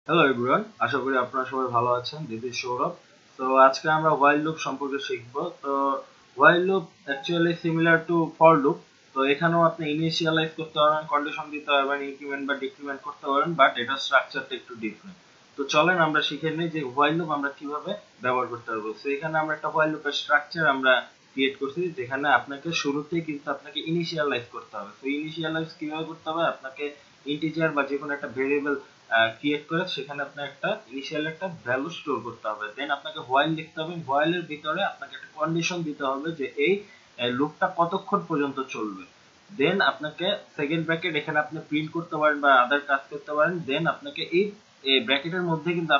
Hello everyone, আশা করি আপনারা সবাই ভালো আছেন। This is Sourav. তো আজকে আমরা হোয়াইল লুপ সম্পর্কে শিখব। তো while loop actually similar to for loop. তো এখানেও আপনি ইনিশিয়ালাইজ করতে পারবেন, কন্ডিশন দিতে পারবেন, ইনক্রিমেন্ট বা ডিক্রিমেন্ট করতে পারেন, বাট এটার স্ট্রাকচারটা একটু ডিফারেন্ট। তো চলেন আমরা শিখে নিই যে হোয়াইল লুপ আমরা কিভাবে ব্যবহার করতে পারবো। তো এখানে আমরা একটা হোয়াইল লুপের স্ট্রাকচার আমরা ক্রিয়েট করছি, যেখানে আপনাকে শুরুতেই কিন্তু আপনাকে ইনিশিয়ালাইজ করতে হবে। তো ইনিশিয়ালাইজ কিভাবে করতে হবে, আপনাকে ইন্টিজার বা যে কোনো একটা ভেরিয়েবল ক্রিয়েট করে সেখানে আপনার একটা ইনিশিয়াল একটা ভ্যালু স্টোর করতে হবে। দেন আপনাকে হোয়াইল লিখতে হবে, হোয়াইলের ভিতরে আপনাকে একটা কন্ডিশন দিতে হবে যে এই লুপটা কতক্ষণ পর্যন্ত চলবে। দেন আপনাকে সেকেন্ড ব্র্যাকেট এখানে আপনি প্রিন্ট করতে পারেন বা আদার কাজ করতে পারেন। দেন আপনাকে এই ব্র্যাকেটের মধ্যে কিন্তু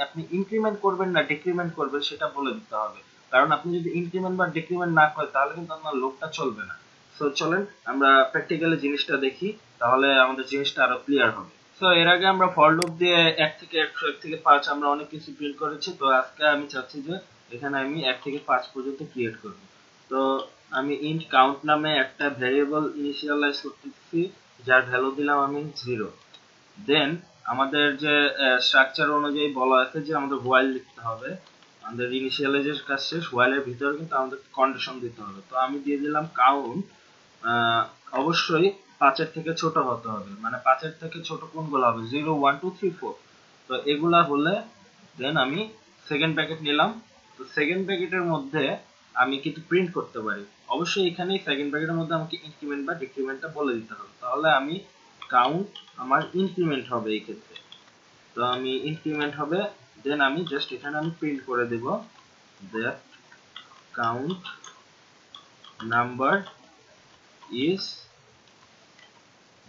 আপনি ইনক্রিমেন্ট করবেন না ডিক্রিমেন্ট করবেন সেটা বলে দিতে হবে। কারণ আপনি যদি ইনক্রিমেন্ট বা ডিক্রিমেন্ট না করেন তাহলে কিন্তু আপনার লুপটা চলবে না। সো চলেন আমরা প্র্যাকটিক্যালি জিনিসটা দেখি, তাহলে আমাদের জিনিসটা আরো ক্লিয়ার হবে। তো এর আগে আমরা ফর লুপ দিয়ে 1 থেকে 100 1 থেকে 5 আমরা অনেক কিছু প্রিন্ট করেছি। তো আজকে আমি চাচ্ছি যে এখানে আমি 1 থেকে 5 পর্যন্ত ক্রিয়েট করব। তো আমি ইন্ট কাউন্ট নামে একটা ভেরিয়েবল ইনিশিয়ালাইজ করতেছি, যার ভ্যালু দিলাম আমি 0। দেন আমাদের যে স্ট্রাকচার অনুযায়ী বলা আছে যে আমাদের হোয়াইল লিখতে হবে। আমাদের ইনিশিয়ালাইজের কাজ শেষ, হোয়াইলের ভিতরে কিন্তু আমাদের কন্ডিশন দিতে হবে। তো আমি দিয়ে দিলাম কাউন্ট, অবশ্যই 5-এর থেকে ছোট হতে হবে, মানে 5-এর থেকে ছোট কোনগুলো হবে 0 1 2 3 4। তো এগুলা হলে দেন আমি সেকেন্ড ব্র্যাকেট নিলাম। তো সেকেন্ড ব্র্যাকেটের মধ্যে আমি কিন্তু প্রিন্ট করতে পারি। অবশ্যই এখানে সেকেন্ড ব্র্যাকেটের মধ্যে আমাকে ইনক্রিমেন্ট বা ডিক্রিমেন্টটা বলে দিতে হবে, তাহলে আমি কাউন্ট আমার ইনক্রিমেন্ট হবে এই ক্ষেত্রে। তো আমি ইনক্রিমেন্ট হবে, দেন আমি জাস্ট এখানে আমি প্রিন্ট করে দেব that count number is,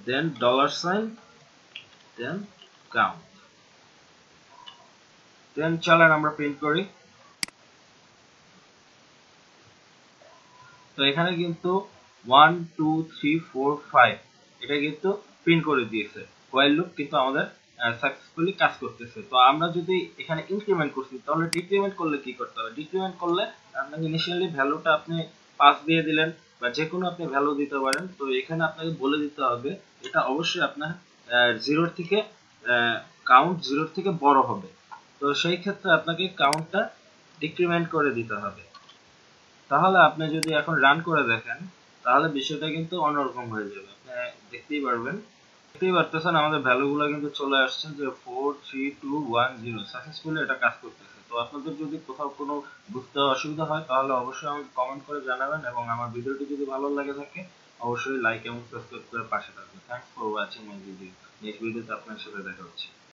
then dollar sign, then count. Then চলেন আমরা প্রিন্ট করি। তো এখানে কিন্তু 1 2 3 4 5 এটা কিন্তু প্রিন্ট করে দিয়েছে। হোয়াইল লুপ কিন্তু আমাদের সাকসেসফুলি কাজ করতেছে। তো আমরা যদি এখানে ইনক্রিমেন্ট করছি, তাহলে ডিক্রিমেন্ট করলে কি করতে হবে? ডিক্রিমেন্ট করলে আপনাকে ইনিশিয়ালি ভ্যালুটা আপনি 5 দিয়ে দিলেন বা যে কোনো আপনি ভ্যালু দিতে পারেন। তো এখানে আপনাকে বলে দিতে হবে এটা অবশ্যই আপনার 0 থেকে কাউন্ট 0 থেকে বড় হবে। তো সেই ক্ষেত্রে আপনাকে কাউন্টটা ডিক্রিমেন্ট করে দিতে হবে। তাহলে আপনি যদি এখন রান করে দেখেন, তাহলে বিষয়টা কিন্তু অন্যরকম হয়ে যাবে। আপনি দেখতেই পারতেছেন আমাদের ভ্যালুগুলো কিন্তু চলে আসছে যে 4 3 2 1 0 সাকসেসফুলি এটা কাজ করতেছে। তো আপনাদের যদি কোথাও কোনো বুঝতে অসুবিধা হয় তাহলে অবশ্যই আমাকে কমেন্ট করে জানাবেন, এবং আমার ভিডিওটি যদি ভালো লাগে থাকে অবশ্যই লাইক এবং সাবস্ক্রাইব করে পাশে থাকবেন। Thanks for watching my video. Next ভিডিওতে আপনার সাথে দেখা হচ্ছে।